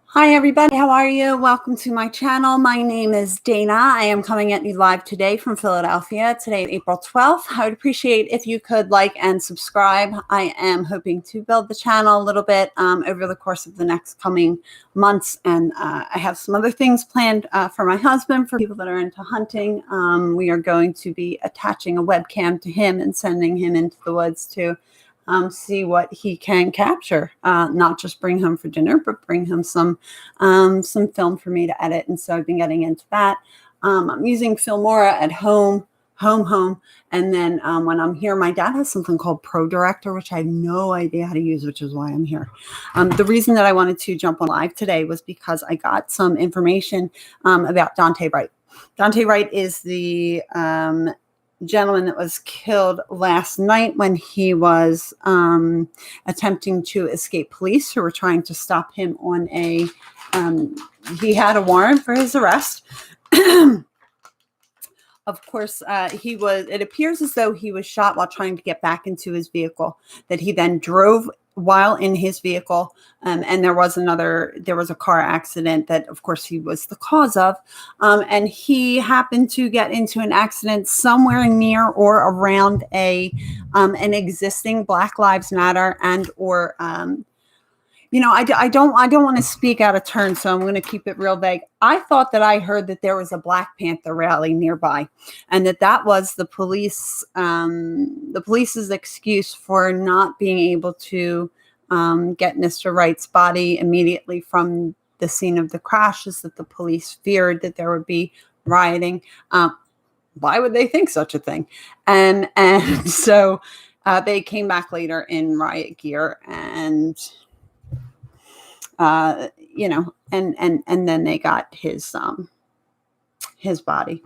Hi everybody, how are you? Welcome to my channel. My name is Dana. I am coming at you live today from Philadelphia. Today, April 12th. I would appreciate if you could like and subscribe. I am hoping to build the channel a little bit over the course of the next coming months. And I have some other things planned for my husband, for people that are into hunting. We are going to be attaching a webcam to him and sending him into the woods to see what he can capture, not just bring home for dinner, but bring home some film for me to edit. And so I've been getting into that. I'm using Filmora at home. And then when I'm here, my dad has something called Pro Director, which I have no idea how to use, which is why I'm here. The reason that I wanted to jump on live today was because I got some information about Dante Wright. Dante Wright is the gentleman that was killed last night when he was attempting to escape police who were trying to stop him on a he had a warrant for his arrest. Of course, it appears as though he was shot while trying to get back into his vehicle, that he then drove while in his vehicle. And there was a car accident that, of course, he was the cause of. And he happened to get into an accident somewhere near or around an existing Black Lives Matter and or I don't want to speak out of turn, so I'm going to keep it real vague. I thought that I heard that there was a Black Panther rally nearby, and that was the police's excuse for not being able to get Mr. Wright's body immediately from the scene of the crash, is that the police feared that there would be rioting. Why would they think such a thing? And so they came back later in riot gear and. And then they got his body.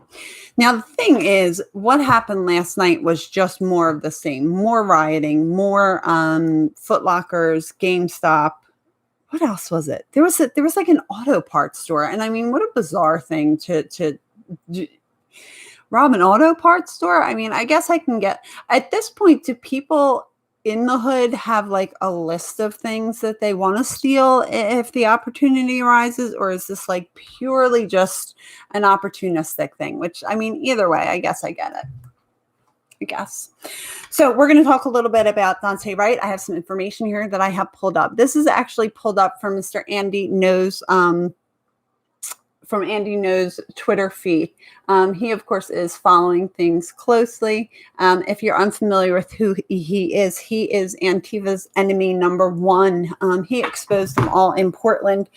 Now, the thing is, what happened last night was just more of the same, more rioting, more Foot Lockers, GameStop. What else was it? There was like an auto parts store. And I mean, what a bizarre thing to rob an auto parts store. I mean, I guess I can get, at this point, do people in the hood have like a list of things that they want to steal if the opportunity arises, or is this like purely just an opportunistic thing? Which, I mean, either way, I guess I get it. I guess. So we're going to talk a little bit about Dante Wright. I have some information here that I have pulled up. This is actually pulled up from Mr. Andy Knows, from Andy Knows' Twitter feed. He, of course, is following things closely. If you're unfamiliar with who he is Antifa's enemy number one. He exposed them all in Portland.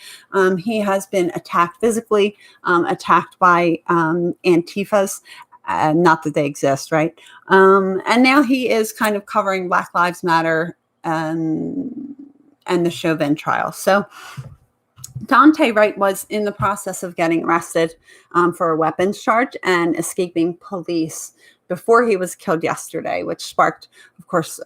He has been attacked physically, attacked by Antifas. Not that they exist, right? And now he is kind of covering Black Lives Matter and the Chauvin trial. So Dante Wright was in the process of getting arrested for a weapons charge and escaping police before he was killed yesterday, which sparked, of course,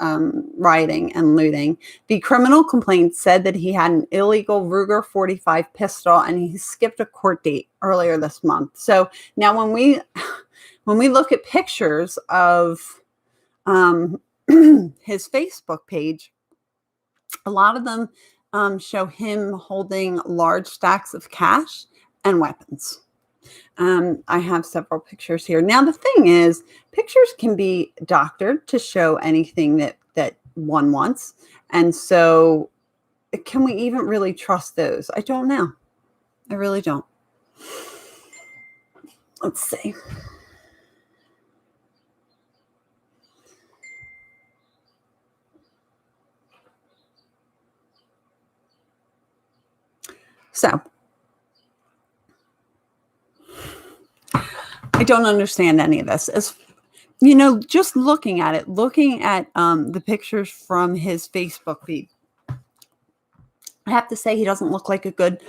rioting and looting. The criminal complaint said that he had an illegal Ruger 45 pistol and he skipped a court date earlier this month. So now when we look at pictures of his Facebook page, a lot of them show him holding large stacks of cash and weapons. I have several pictures here. Now, the thing is, pictures can be doctored to show anything that one wants. And so can we even really trust those? I don't know. I really don't. Let's see. So I don't understand any of this. As you know, just looking at the pictures from his Facebook feed, I have to say he doesn't look like a good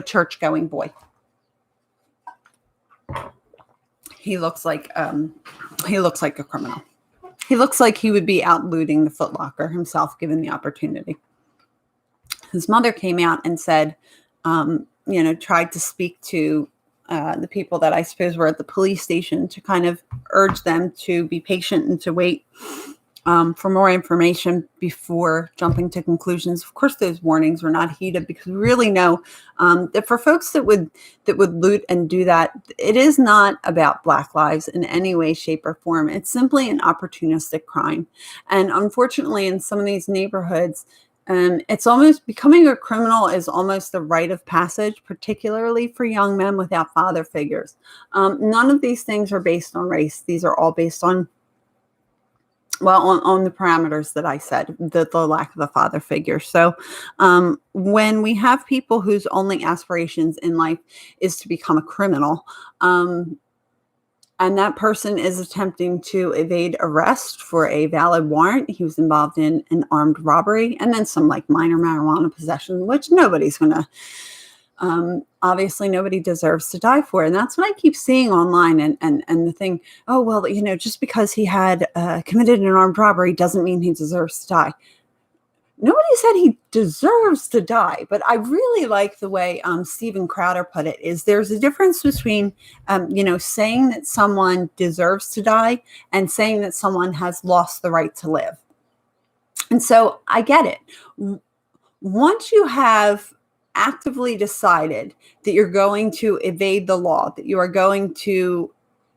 church-going boy. He looks like a criminal. He looks like he would be out looting the Foot Locker himself, given the opportunity. His mother came out and said, tried to speak to the people that I suppose were at the police station to kind of urge them to be patient and to wait For more information before jumping to conclusions. Of course, those warnings were not heeded because we really know that for folks that would loot and do that, it is not about Black lives in any way, shape, or form. It's simply an opportunistic crime. And unfortunately, in some of these neighborhoods, it's almost becoming a criminal is almost a rite of passage, particularly for young men without father figures. None of these things are based on race. These are all based on on the parameters that I said, the lack of a father figure. So when we have people whose only aspirations in life is to become a criminal, and that person is attempting to evade arrest for a valid warrant, he was involved in an armed robbery, and then some like minor marijuana possession, which nobody's going to obviously nobody deserves to die for. And that's what I keep seeing online. And the thing, oh, well, just because he had committed an armed robbery doesn't mean he deserves to die. Nobody said he deserves to die, but I really like the way Steven Crowder put it, is there's a difference between, saying that someone deserves to die and saying that someone has lost the right to live. And so I get it. Once you have actively decided that you're going to evade the law, that you are going to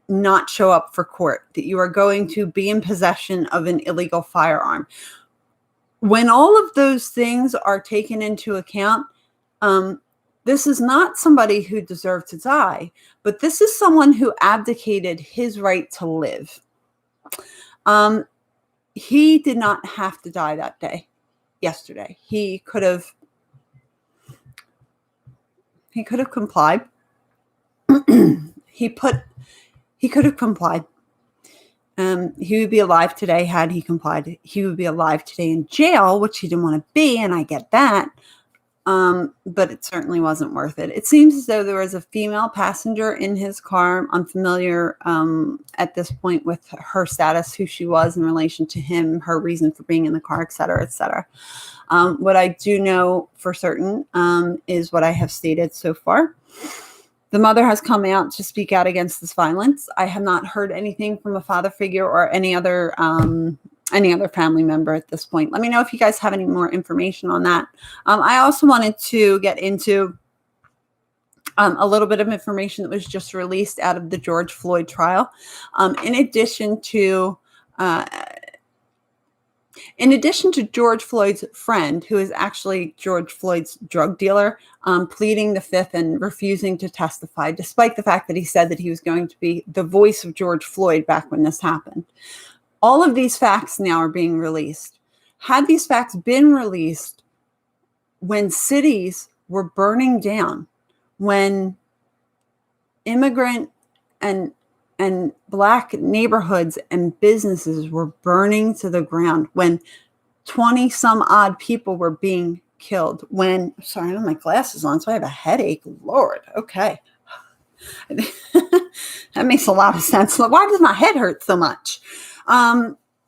not show up for court, that you are going to be in possession of an illegal firearm, when all of those things are taken into account, this is not somebody who deserved to die, but this is someone who abdicated his right to live. He did not have to die that day, yesterday. He could have complied. He could have complied. He would be alive today had he complied. He would be alive today in jail, which he didn't want to be, and I get that. But it certainly wasn't worth it. It seems as though there was a female passenger in his car. I'm unfamiliar at this point with her status, who she was in relation to him, her reason for being in the car, et cetera, et cetera. What I do know for certain is what I have stated so far. The mother has come out to speak out against this violence. I have not heard anything from a father figure or any other family member at this point. Let me know if you guys have any more information on that. I also wanted to get into a little bit of information that was just released out of the George Floyd trial. In addition to George Floyd's friend, who is actually George Floyd's drug dealer, pleading the fifth and refusing to testify, despite the fact that he said that he was going to be the voice of George Floyd back when this happened. All of these facts now are being released. Had these facts been released when cities were burning down, when immigrant and Black neighborhoods and businesses were burning to the ground, when 20 some odd people were being killed, sorry, I don't have my glasses on, so I have a headache. Lord, okay. That makes a lot of sense. Why does my head hurt so much?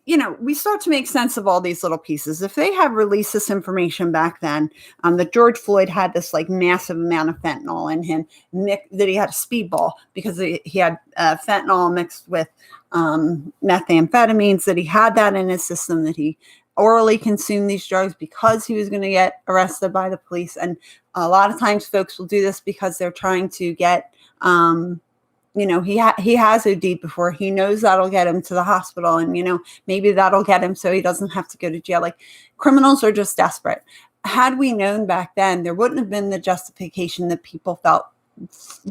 We start to make sense of all these little pieces. If they had released this information back then, that George Floyd had this like massive amount of fentanyl in him, that he had a speedball because he had fentanyl mixed with methamphetamines, that he had that in his system, that he orally consumed these drugs because he was going to get arrested by the police. And a lot of times folks will do this because they're trying to get he has OD'd before. He knows that'll get him to the hospital, and, maybe that'll get him so he doesn't have to go to jail. Like, criminals are just desperate. Had we known back then, there wouldn't have been the justification that people felt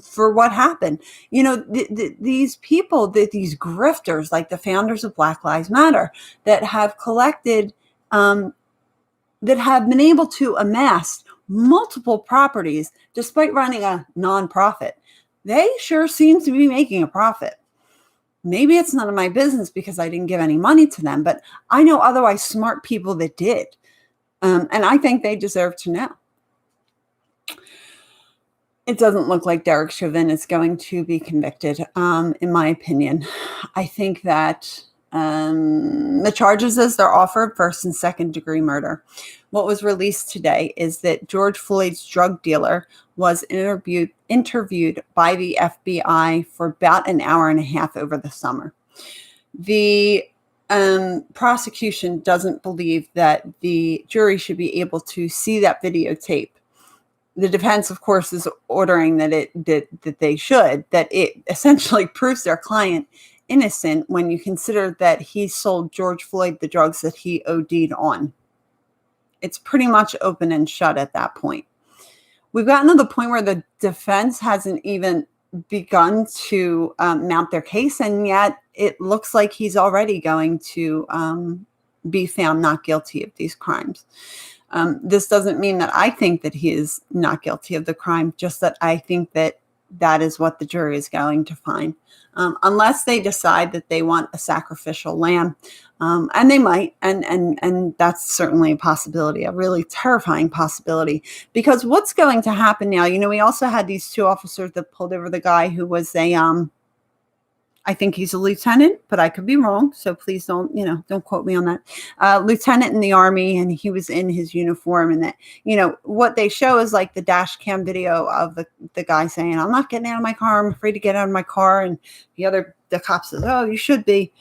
for what happened. These people, these grifters, like the founders of Black Lives Matter, that have collected, that have been able to amass multiple properties despite running a nonprofit. They sure seem to be making a profit. Maybe it's none of my business because I didn't give any money to them, but I know otherwise smart people that did. And I think they deserve to know. It doesn't look like Derek Chauvin is going to be convicted, in my opinion. I think that the charges as they're offered, first and second degree murder. What was released today is that George Floyd's drug dealer was interviewed by the FBI for about an hour and a half over the summer. The prosecution doesn't believe that the jury should be able to see that videotape. The defense, of course, is ordering that they should, that it essentially proves their client innocent when you consider that he sold George Floyd the drugs that he OD'd on. It's pretty much open and shut at that point. We've gotten to the point where the defense hasn't even begun to mount their case, and yet it looks like he's already going to be found not guilty of these crimes. This doesn't mean that I think that he is not guilty of the crime, just that I think that that is what the jury is going to find, unless they decide that they want a sacrificial lamb, and they might, and that's certainly a possibility, a really terrifying possibility, because what's going to happen now, we also had these two officers that pulled over the guy who was I think he's a lieutenant, but I could be wrong. So please don't quote me on that. Lieutenant in the Army, and he was in his uniform, and that, what they show is like the dash cam video of the guy saying, "I'm not getting out of my car. I'm afraid to get out of my car." And the cop says, "Oh, you should be."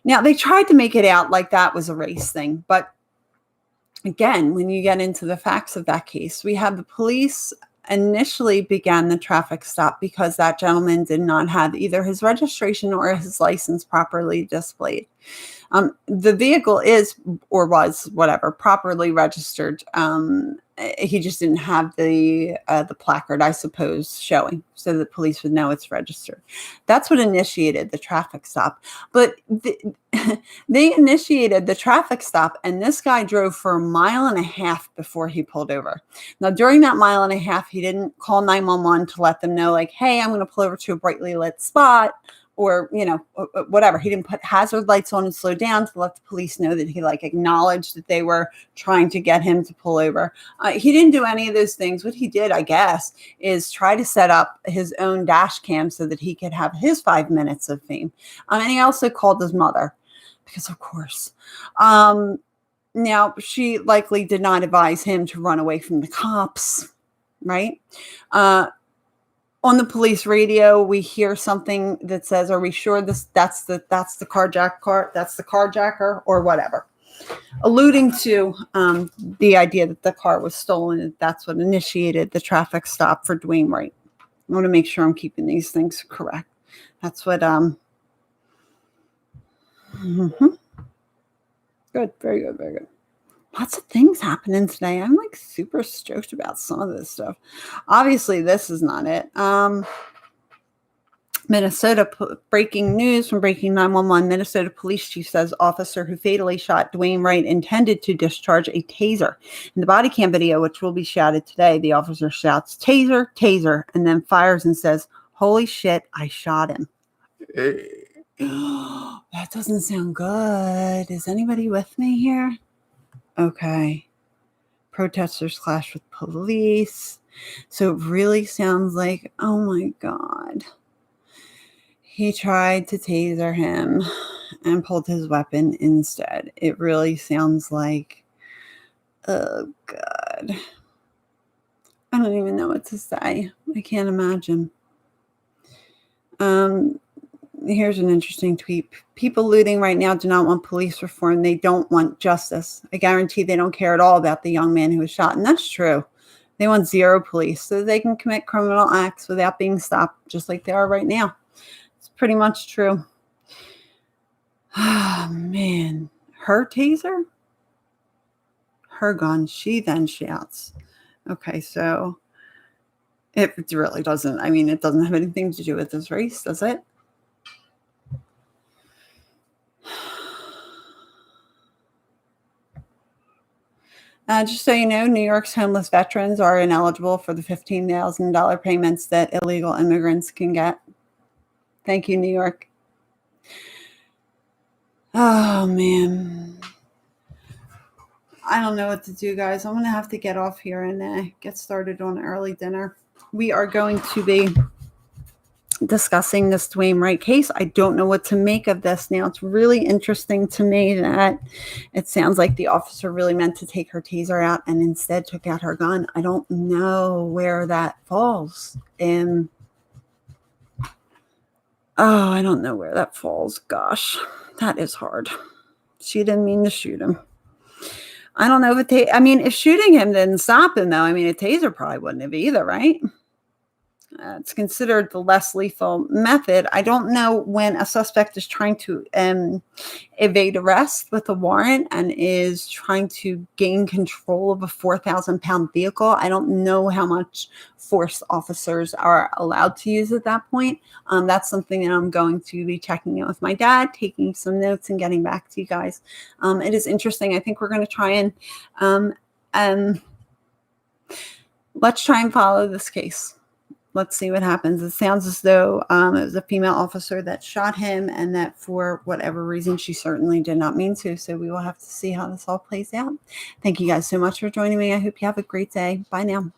Now, they tried to make it out like that was a race thing. But again, when you get into the facts of that case, we have the police initially began the traffic stop because that gentleman did not have either his registration or his license properly displayed. The vehicle is, or was, whatever, properly registered. He just didn't have the placard, I suppose, showing, so the police would know it's registered. That's what initiated the traffic stop. But they initiated the traffic stop, and this guy drove for 1.5 miles before he pulled over. Now, during that 1.5 miles, he didn't call 911 to let them know, like, "Hey, I'm going to pull over to a brightly lit spot," or, whatever. He didn't put hazard lights on and slow down to let the police know that he acknowledged that they were trying to get him to pull over. He didn't do any of those things. What he did, I guess, is try to set up his own dash cam so that he could have his 5 minutes of fame. And he also called his mother because, of course, now she likely did not advise him to run away from the cops, right? On the police radio, we hear something that says, "Are we sure that's the carjacker or whatever," alluding to the idea that the car was stolen. That's what initiated the traffic stop for Dwayne Wright. I want to make sure I'm keeping these things correct. That's what. Good, very good, very good. Lots of things happening today. I'm super stoked about some of this stuff. Obviously, this is not it. Minnesota breaking news from Breaking 911. Minnesota police chief says officer who fatally shot Dwayne Wright intended to discharge a taser. In the body cam video, which will be shouted today, the officer shouts, "Taser, taser," and then fires and says, "Holy shit, I shot him." That doesn't sound good. Is anybody with me here? Okay. Protesters clash with police. So it really sounds like, oh my God. He tried to taser him and pulled his weapon instead. It really sounds like, oh God. I don't even know what to say. I can't imagine. Here's an interesting tweet. People looting right now do not want police reform. They don't want justice. I guarantee they don't care at all about the young man who was shot. And that's true. They want zero police so they can commit criminal acts without being stopped, just like they are right now. It's pretty much true. Oh, man. Her taser? Her gun. She then shouts. Okay, so it really doesn't. I mean, it doesn't have anything to do with this race, does it? Just so you know, New York's homeless veterans are ineligible for the $15,000 payments that illegal immigrants can get. Thank you, New York. Oh, man. I don't know what to do, guys. I'm going to have to get off here and get started on early dinner. We are going to be discussing this Dwayne Wright case. I don't know what to make of this now. It's really interesting to me that it sounds like the officer really meant to take her taser out and instead took out her gun. I don't know where that falls. I don't know where that falls. Gosh, that is hard. She didn't mean to shoot him. I don't know if if shooting him didn't stop him, though, I mean, a taser probably wouldn't have either, right? It's considered the less lethal method. I don't know when a suspect is trying to evade arrest with a warrant and is trying to gain control of a 4,000-pound vehicle. I don't know how much force officers are allowed to use at that point. That's something that I'm going to be checking in with my dad, taking some notes, and getting back to you guys. It is interesting. I think we're going to try and let's try and follow this case. Let's see what happens. It sounds as though it was a female officer that shot him, and that for whatever reason, she certainly did not mean to. So we will have to see how this all plays out. Thank you guys so much for joining me. I hope you have a great day. Bye now.